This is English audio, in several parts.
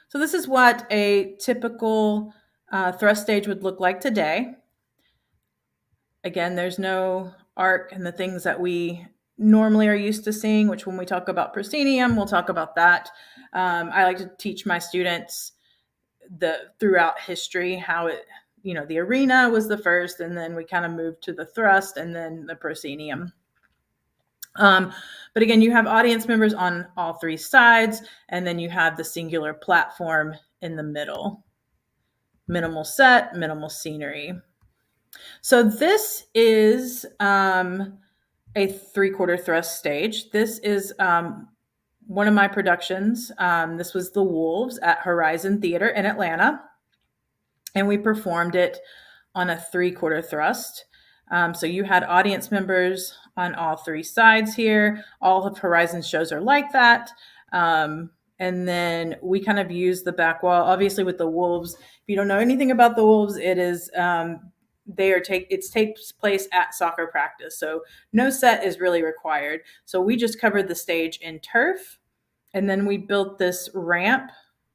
So this is what a typical thrust stage would look like today. Again, there's no arc and the things that we normally are used to seeing, which when we talk about proscenium, we'll talk about that. I like to teach my students throughout history how the arena was the first, and then we kind of moved to the thrust and then the proscenium. But again, you have audience members on all three sides, and then you have the singular platform in the middle. Minimal set, minimal scenery. So this is a 3/4 thrust stage. This is one of my productions. This was The Wolves at Horizon Theater in Atlanta, and we performed it on a 3/4 thrust. So you had audience members on all three sides here. All of Horizon's shows are like that. And then we kind of use the back wall. Obviously, with the Wolves, if you don't know anything about the Wolves, it is it takes place at soccer practice, so no set is really required. So we just covered the stage in turf, and then we built this ramp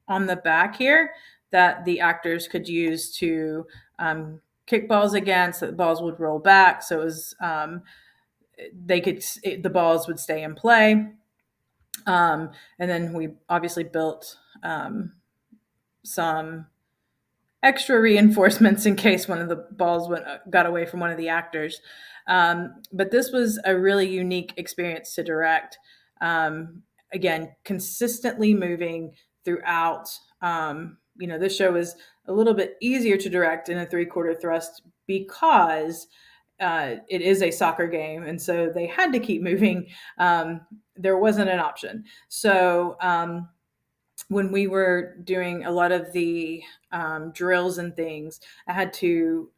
on the back here that the actors could use to kick balls against. So the balls would roll back, so it was the balls would stay in play. And then we obviously built some extra reinforcements in case one of the balls got away from one of the actors. But this was a really unique experience to direct. Again, consistently moving throughout. This show is a little bit easier to direct in a 3/4 thrust because it is a soccer game, and so they had to keep moving. There wasn't an option. So when we were doing a lot of the drills and things, I had to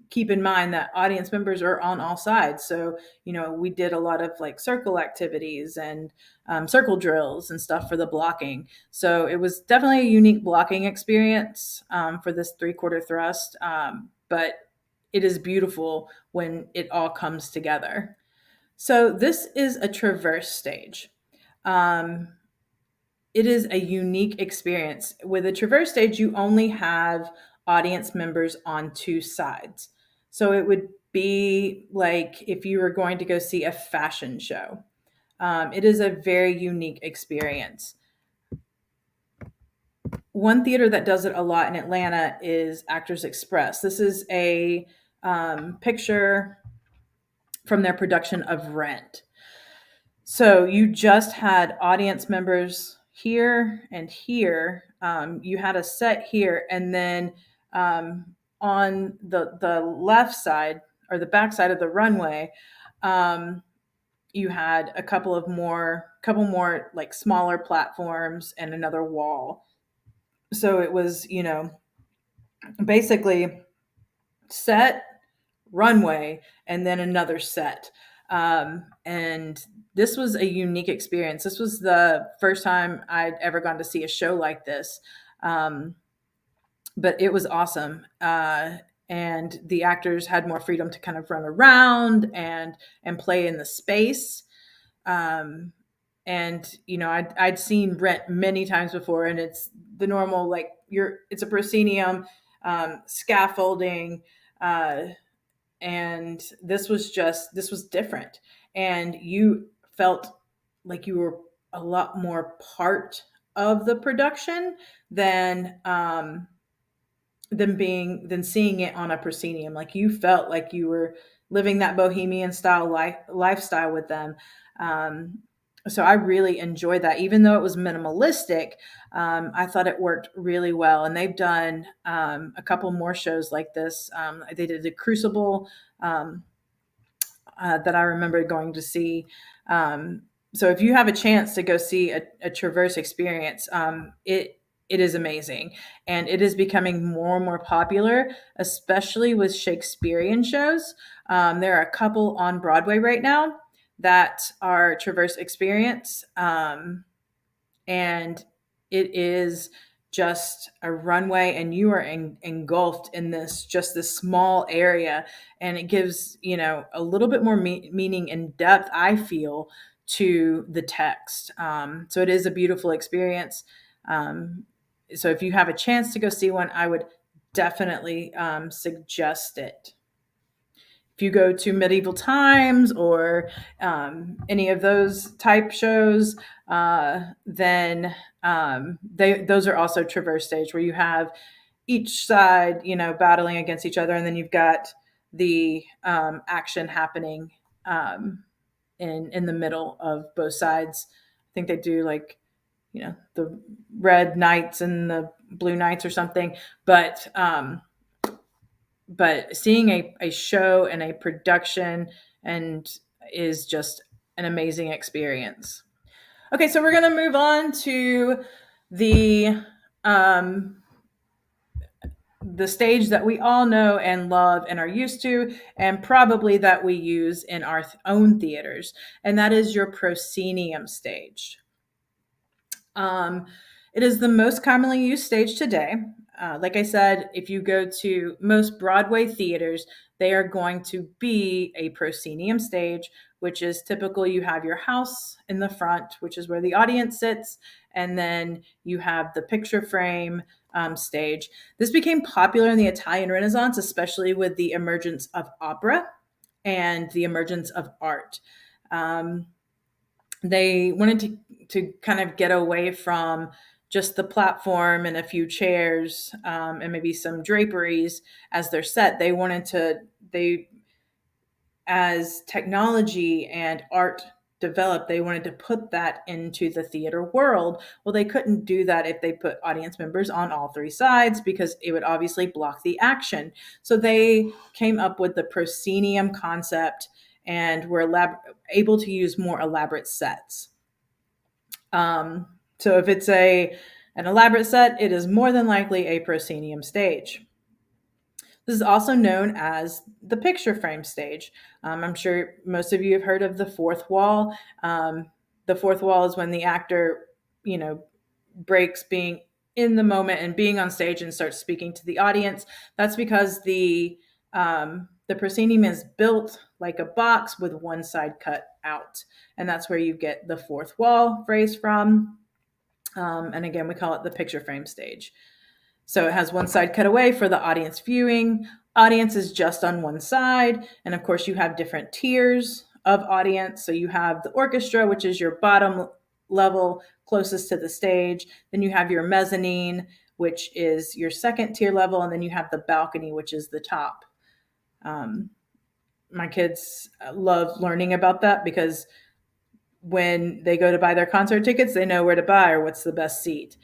keep in mind that audience members are on all sides. So, we did a lot of like circle activities and circle drills and stuff for the blocking. So it was definitely a unique blocking experience for this 3/4 thrust. But it is beautiful when it all comes together. So this is a traverse stage. It is a unique experience. With a traverse stage, you only have audience members on two sides. So it would be like if you were going to go see a fashion show. It is a very unique experience. One theater that does it a lot in Atlanta is Actors Express. This is a picture from their production of Rent. So you just had audience members here and here. You had a set here, and then on the left side or the back side of the runway, you had a couple more like smaller platforms and another wall. So it was, basically set, runway, and then another set. And this was a unique experience. This was the first time I'd ever gone to see a show like this. But it was awesome. And the actors had more freedom to kind of run around and play in the space. And I'd seen Rent many times before, and it's the normal like it's a proscenium, scaffolding, and this was different, and you felt like you were a lot more part of the production than seeing it on a proscenium. Like you felt like you were living that bohemian style lifestyle with them. So I really enjoyed that, even though it was minimalistic. I thought it worked really well, and they've done a couple more shows like this. They did the Crucible that I remember going to see. So if you have a chance to go see a Traverse experience, it is amazing, and it is becoming more and more popular, especially with Shakespearean shows. There are a couple on Broadway right now that are Traverse experience, and it is just a runway, and you are engulfed in this small area, and it gives a little bit more meaning and depth, I feel, to the text. So it is a beautiful experience. So if you have a chance to go see one, I would definitely suggest it. If you go to Medieval Times or any of those type shows, then those are also traverse stage where you have each side, battling against each other, and then you've got the action happening in the middle of both sides. I think they do like the red knights and the blue knights or something, but seeing a show and a production and is just an amazing experience. Okay, so we're going to move on to the um, the stage that we all know and love and are used to, and probably that we use in our own theaters, and that is your proscenium stage. Um, it is the most commonly used stage today. Like I said, if you go to most Broadway theaters, they are going to be a proscenium stage, which is typical. You have your house in the front, which is where the audience sits, and then you have the picture frame stage. This became popular in the Italian Renaissance, especially with the emergence of opera and the emergence of art. Um, they wanted to kind of get away from just the platform and a few chairs and maybe some draperies as their set. They as technology and art developed, they wanted to put that into the theater world. Well, they couldn't do that if they put audience members on all three sides because it would obviously block the action. So they came up with the proscenium concept and were able to use more elaborate sets. So if it's an elaborate set, it is more than likely a proscenium stage. This is also known as the picture frame stage. I'm sure most of you have heard of the fourth wall. The fourth wall is when the actor, breaks being in the moment and being on stage and starts speaking to the audience. That's because the proscenium is built like a box with one side cut out, and that's where you get the fourth wall phrase from. And again, we call it the picture frame stage. So it has one side cut away for the audience viewing. Audience is just on one side. And of course, you have different tiers of audience. So you have the orchestra, which is your bottom level closest to the stage. Then you have your mezzanine, which is your second tier level. And then you have the balcony, which is the top. My kids love learning about that because when they go to buy their concert tickets, they know where to buy or what's the best seat.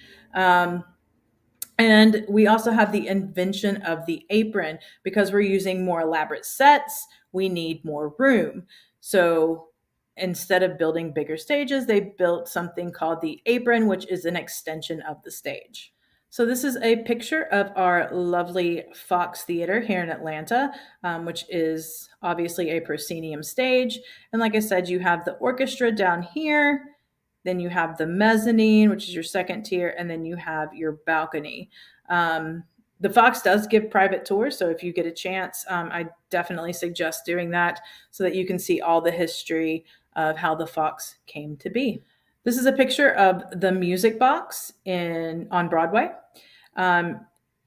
And we also have the invention of the apron because we're using more elaborate sets. We need more room. So instead of building bigger stages, they built something called the apron, which is an extension of the stage. So this is a picture of our lovely Fox Theater here in Atlanta, which is obviously a proscenium stage. And like I said, you have the orchestra down here. Then you have the mezzanine, which is your second tier, and then you have your balcony. The Fox does give private tours, so if you get a chance, I definitely suggest doing that so that you can see all the history of how the Fox came to be. This is a picture of the Music Box on Broadway.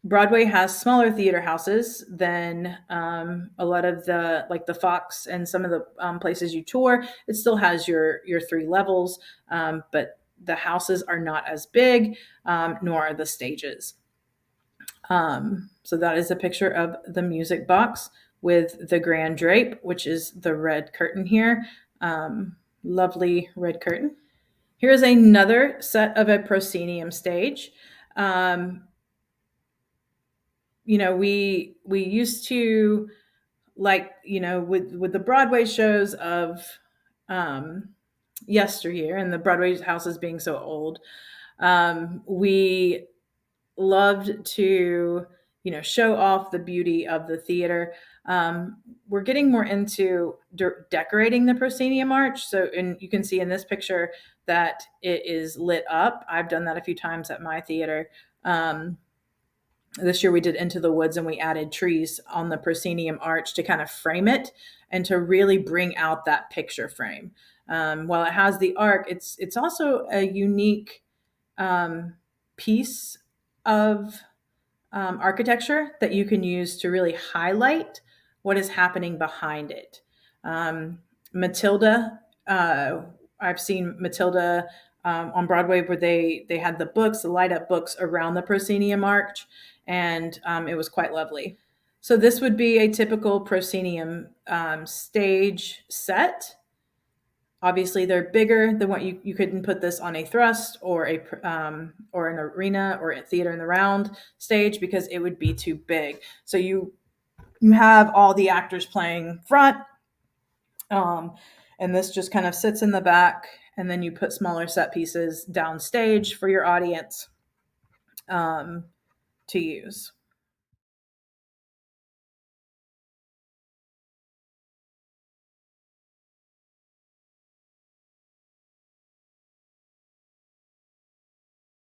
Broadway has smaller theater houses than a lot of the Fox and some of the places you tour. It still has your three levels, but the houses are not as big, nor are the stages. So that is a picture of the Music Box with the grand drape, which is the red curtain here. Lovely red curtain. Here's another set of a proscenium stage. We used to with the Broadway shows of yesteryear and the Broadway houses being so old, we loved to show off the beauty of the theater. We're getting more into decorating the proscenium arch. So, and you can see in this picture that it is lit up. I've done that a few times at my theater. This year we did Into the Woods and we added trees on the proscenium arch to kind of frame it and to really bring out that picture frame. While it has the arc, it's also a unique piece of architecture that you can use to really highlight what is happening behind it. Matilda, I've seen Matilda on Broadway where they had the books, the light up books around the proscenium arch, and it was quite lovely. So this would be a typical proscenium stage set. Obviously, they're bigger than what you couldn't put this on a thrust or or an arena or a theater in the round stage because it would be too big. So you have all the actors playing front, and this just kind of sits in the back, and then you put smaller set pieces downstage for your audience to use.